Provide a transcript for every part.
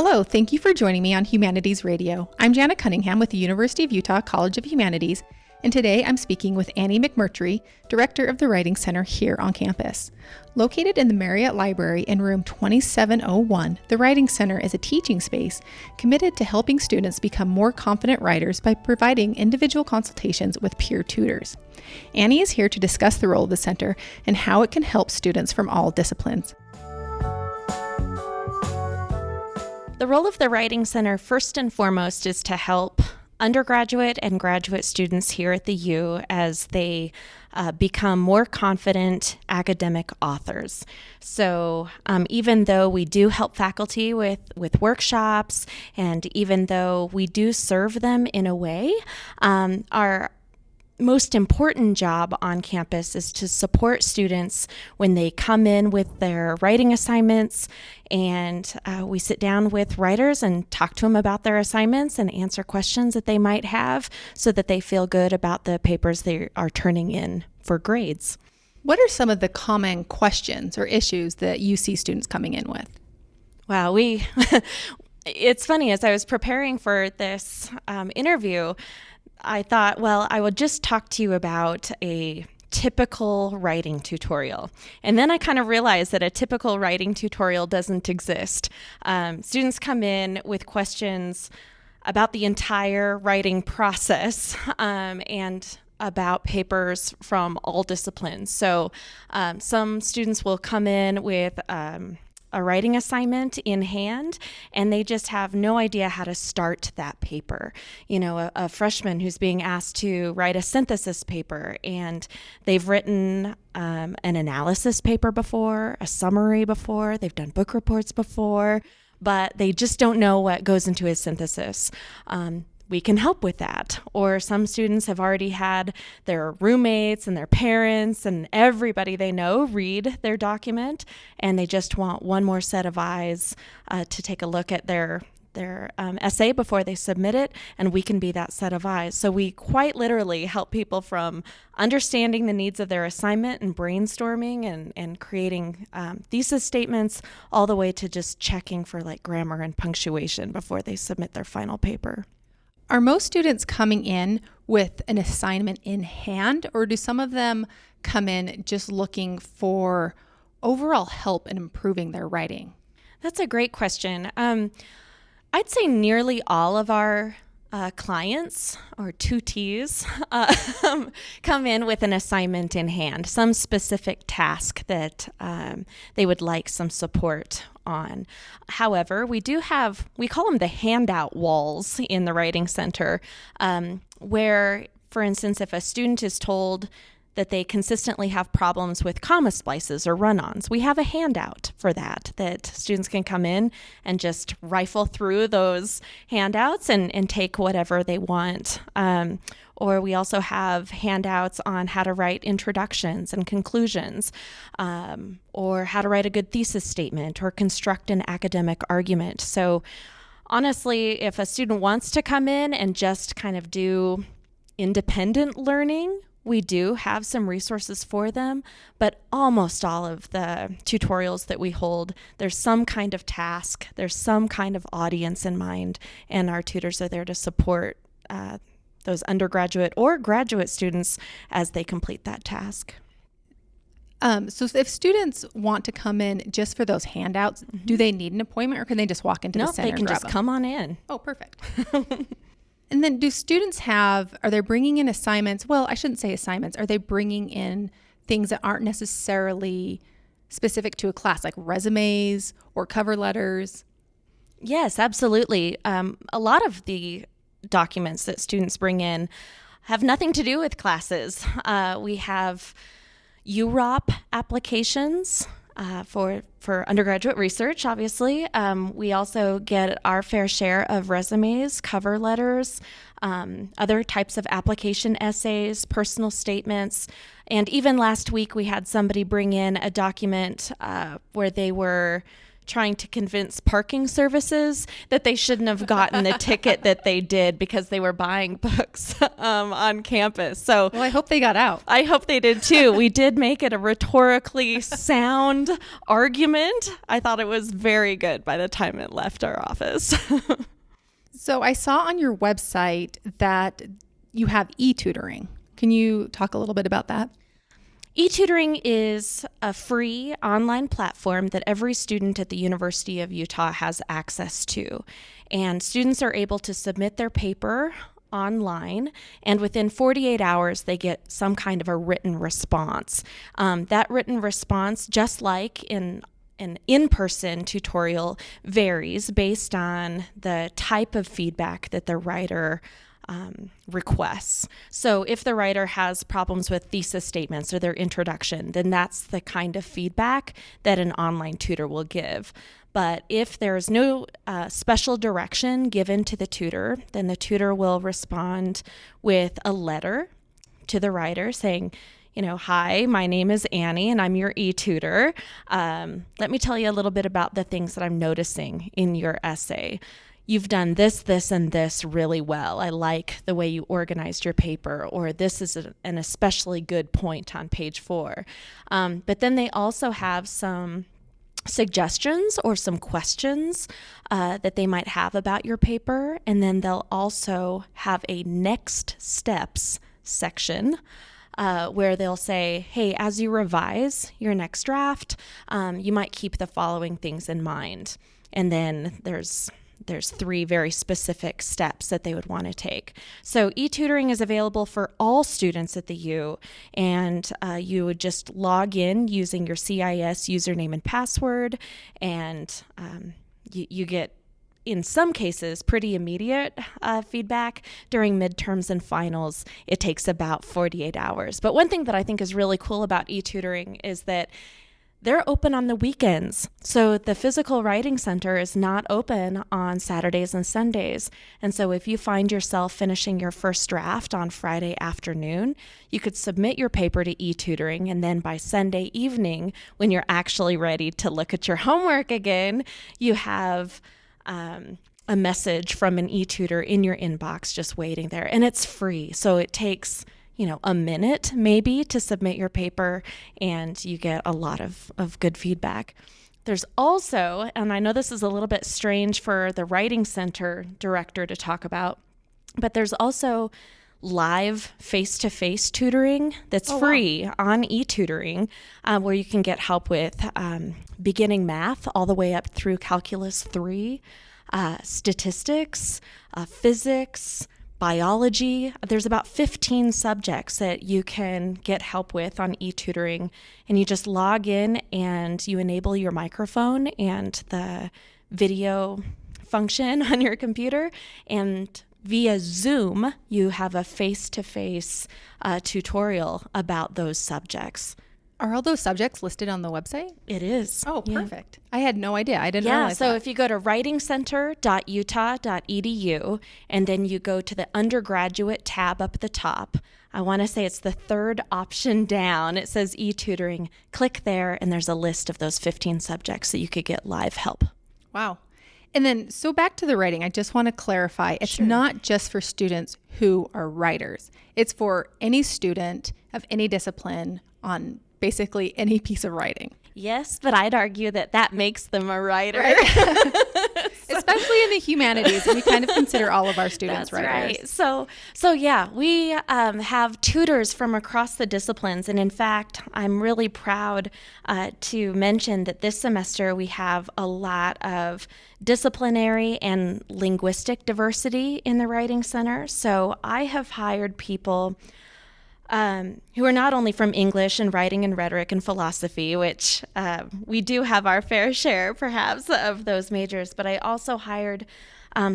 Hello, thank you for joining me on Humanities Radio. I'm Jana Cunningham with the University of Utah College of Humanities, and today I'm speaking with Annie McMurtrey, Director of the Writing Center here on campus. Located in the Marriott Library in room 2701, the Writing Center is a teaching space committed to helping students become more confident writers by providing individual consultations with peer tutors. Annie is here to discuss the role of the center and how it can help students from all disciplines. The role of the Writing Center, first and foremost, is to help undergraduate and graduate students here at the U as they become more confident academic authors. So even though we do help faculty with workshops, and even though we do serve them in a way, our most important job on campus is to support students when they come in with their writing assignments, and we sit down with writers and talk to them about their assignments and answer questions that they might have so that they feel good about the papers they are turning in for grades. What are some of the common questions or issues that you see students coming in with? Wow, it's funny, as I was preparing for this interview, I thought, well, I would just talk to you about a typical writing tutorial. And then I kind of realized that a typical writing tutorial doesn't exist. Students come in with questions about the entire writing process and about papers from all disciplines. So some students will come in with a writing assignment in hand, and they just have no idea how to start that paper. You know, a freshman who's being asked to write a synthesis paper, and they've written an analysis paper before, a summary before, they've done book reports before, but they just don't know what goes into a synthesis. We can help with that. Or some students have already had their roommates and their parents and everybody they know read their document, and they just want one more set of eyes to take a look at their essay before they submit it, and we can be that set of eyes. So we quite literally help people from understanding the needs of their assignment and brainstorming and creating thesis statements, all the way to just checking for like grammar and punctuation before they submit their final paper. Are most students coming in with an assignment in hand, or do some of them come in just looking for overall help in improving their writing? That's a great question. I'd say nearly all of our clients, or tutees, come in with an assignment in hand, some specific task that they would like some support on. However, we call them the handout walls in the Writing Center, where, for instance, if a student is told that they consistently have problems with comma splices or run-ons, we have a handout for that students can come in and just rifle through those handouts and take whatever they want. Or we also have handouts on how to write introductions and conclusions, or how to write a good thesis statement or construct an academic argument. So honestly, if a student wants to come in and just kind of do independent learning, we do have some resources for them, but almost all of the tutorials that we hold, there's some kind of task, there's some kind of audience in mind, and our tutors are there to support those undergraduate or graduate students as they complete that task. So if students want to come in just for those handouts, do they need an appointment, or can they just walk into the center? No, they can just come on in. Oh, perfect. And then do students are they bringing in assignments? Well, I shouldn't say assignments. Are they bringing in things that aren't necessarily specific to a class, like resumes or cover letters? Yes, absolutely. A lot of the documents that students bring in have nothing to do with classes. We have UROP applications for undergraduate research, obviously. We also get our fair share of resumes, cover letters, other types of application essays, personal statements. And even last week, we had somebody bring in a document where they were trying to convince parking services that they shouldn't have gotten the ticket that they did because they were buying books on campus. So, well, I hope they got out. I hope they did too. We did make it a rhetorically sound argument. I thought it was very good by the time it left our office. So I saw on your website that you have etutoring. Can you talk a little bit about that? Etutoring is a free online platform that every student at the University of Utah has access to. And students are able to submit their paper online, and within 48 hours, they get some kind of a written response. That written response, just like an in-person tutorial, varies based on the type of feedback that the writer requests. So if the writer has problems with thesis statements or their introduction, then that's the kind of feedback that an online tutor will give. But if there's no special direction given to the tutor, then the tutor will respond with a letter to the writer saying, hi, my name is Annie and I'm your e-tutor. Let me tell you a little bit about the things that I'm noticing in your essay. You've done this, this, and this really well. I like the way you organized your paper, or this is an especially good point on page 4. But then they also have some suggestions or some questions that they might have about your paper. And then they'll also have a next steps section where they'll say, hey, as you revise your next draft, you might keep the following things in mind. And then there's 3 very specific steps that they would want to take. So e-tutoring is available for all students at the U, and you would just log in using your CIS username and password, and you get, in some cases, pretty immediate feedback. During midterms and finals, it takes about 48 hours. But one thing that I think is really cool about e-tutoring is that they're open on the weekends. So the physical writing center is not open on Saturdays and Sundays. And so if you find yourself finishing your first draft on Friday afternoon, you could submit your paper to e-tutoring. And then by Sunday evening, when you're actually ready to look at your homework again, you have a message from an e-tutor in your inbox just waiting there. And it's free. So it takes a minute maybe to submit your paper, and you get a lot of good feedback. There's also, and I know this is a little bit strange for the Writing Center director to talk about, but there's also live face-to-face tutoring that's free on eTutoring, where you can get help with beginning math all the way up through Calculus 3, statistics, physics, biology. There's about 15 subjects that you can get help with on eTutoring, and you just log in and you enable your microphone and the video function on your computer, and via Zoom, you have a face-to-face tutorial about those subjects. Are all those subjects listed on the website? It is. Oh, perfect. I had no idea. I didn't realize that. So if you go to writingcenter.utah.edu and then you go to the undergraduate tab up at the top, I want to say it's the third option down. It says e-tutoring. Click there and there's a list of those 15 subjects that you could get live help. Wow. And then, so back to the writing, I just want to clarify, it's not just for students who are writers. It's for any student of any discipline on basically any piece of writing. Yes, but I'd argue that makes them a writer. Right. Especially in the humanities, we kind of consider all of our students writers. Right. So yeah, we have tutors from across the disciplines. And in fact, I'm really proud to mention that this semester we have a lot of disciplinary and linguistic diversity in the Writing Center. So I have hired people who are not only from English and writing and rhetoric and philosophy, which we do have our fair share, perhaps, of those majors, but I also hired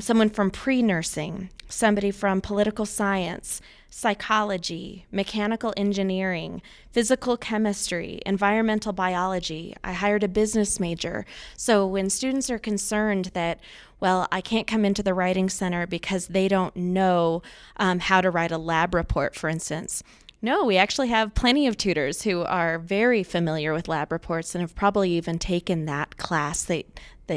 someone from pre-nursing, somebody from political science, psychology, mechanical engineering, physical chemistry, environmental biology. I hired a business major. So when students are concerned that, well, I can't come into the Writing Center because they don't know how to write a lab report, for instance, No, we actually have plenty of tutors who are very familiar with lab reports and have probably even taken that class that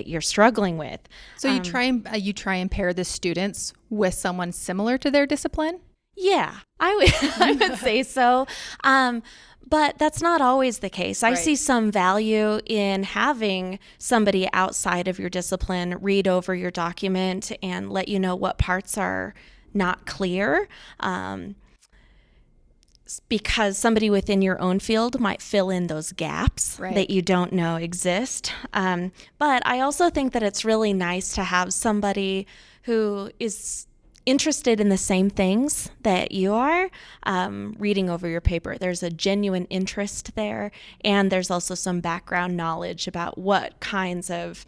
you're struggling with. So you try and pair the students with someone similar to their discipline? Yeah, I would say so. But that's not always the case. I see some value in having somebody outside of your discipline read over your document and let you know what parts are not clear. Because somebody within your own field might fill in those gaps that you don't know exist. But I also think that it's really nice to have somebody who is interested in the same things that you are, reading over your paper. There's a genuine interest there, and there's also some background knowledge about what kinds of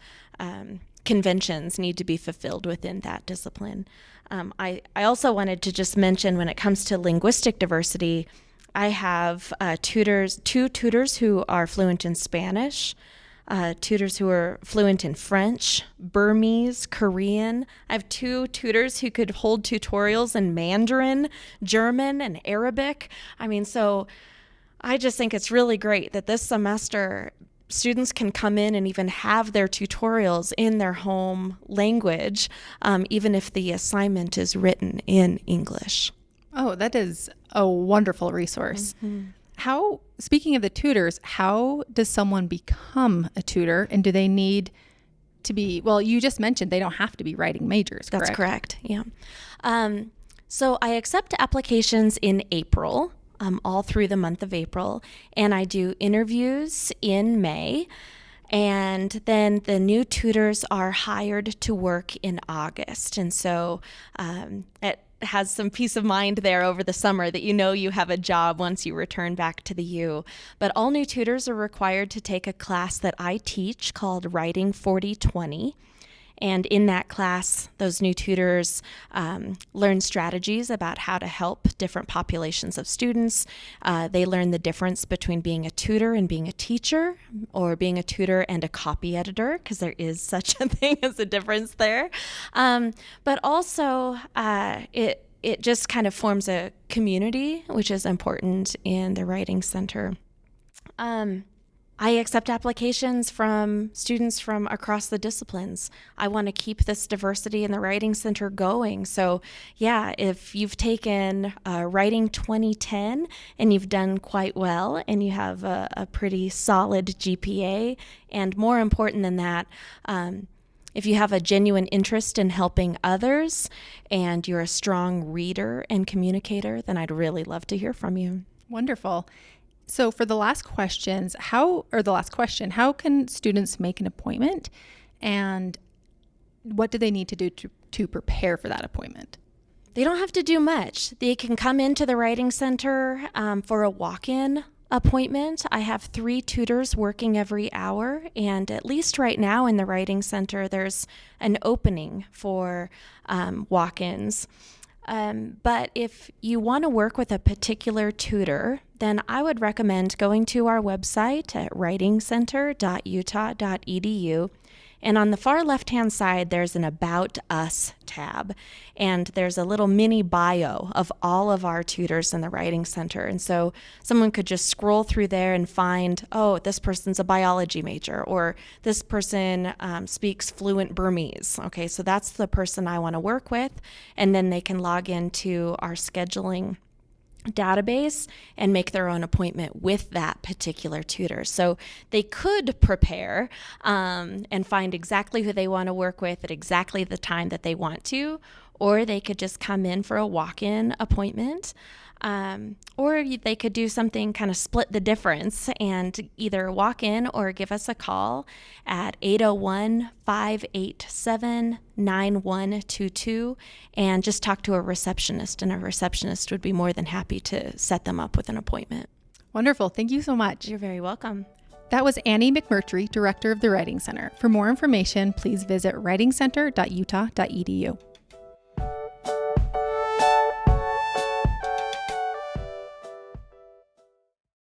conventions need to be fulfilled within that discipline. I also wanted to just mention, when it comes to linguistic diversity, I have two tutors who are fluent in Spanish, tutors who are fluent in French, Burmese, Korean. I have 2 tutors who could hold tutorials in Mandarin, German, and Arabic. So I just think it's really great that this semester students can come in and even have their tutorials in their home language, even if the assignment is written in English. Oh, that is a wonderful resource. Speaking of the tutors, how does someone become a tutor, and do they need to be, well, you just mentioned they don't have to be writing majors, correct? That's correct, yeah. So I accept applications in April, all through the month of April, and I do interviews in May, and then the new tutors are hired to work in August. And so it has some peace of mind there over the summer that you have a job once you return back to the U. But all new tutors are required to take a class that I teach called Writing 4020. And in that class, those new tutors learn strategies about how to help different populations of students. They learn the difference between being a tutor and being a teacher, or being a tutor and a copy editor, because there is such a thing as a difference there. But also, it just kind of forms a community, which is important in the Writing Center. I accept applications from students from across the disciplines. I want to keep this diversity in the Writing Center going. So yeah, if you've taken Writing 2010 and you've done quite well and you have a pretty solid GPA, and more important than that, if you have a genuine interest in helping others and you're a strong reader and communicator, then I'd really love to hear from you. Wonderful. So for the last question, how can students make an appointment, and what do they need to do to prepare for that appointment? They don't have to do much. They can come into the Writing Center for a walk-in appointment. I have 3 tutors working every hour, and at least right now in the Writing Center, there's an opening for walk-ins. But if you want to work with a particular tutor, then I would recommend going to our website at writingcenter.utah.edu. And on the far left-hand side, there's an About Us tab. And there's a little mini bio of all of our tutors in the Writing Center. And so someone could just scroll through there and find, oh, this person's a biology major, or this person speaks fluent Burmese. Okay, so that's the person I want to work with. And then they can log into our scheduling database and make their own appointment with that particular tutor. So they could prepare and find exactly who they want to work with at exactly the time that they want to, or they could just come in for a walk-in appointment. Or they could do something, kind of split the difference, and either walk in or give us a call at 801-587-9122 and just talk to a receptionist, and a receptionist would be more than happy to set them up with an appointment. Wonderful. Thank you so much. You're very welcome. That was Annie McMurtrey, Director of the Writing Center. For more information, please visit writingcenter.utah.edu.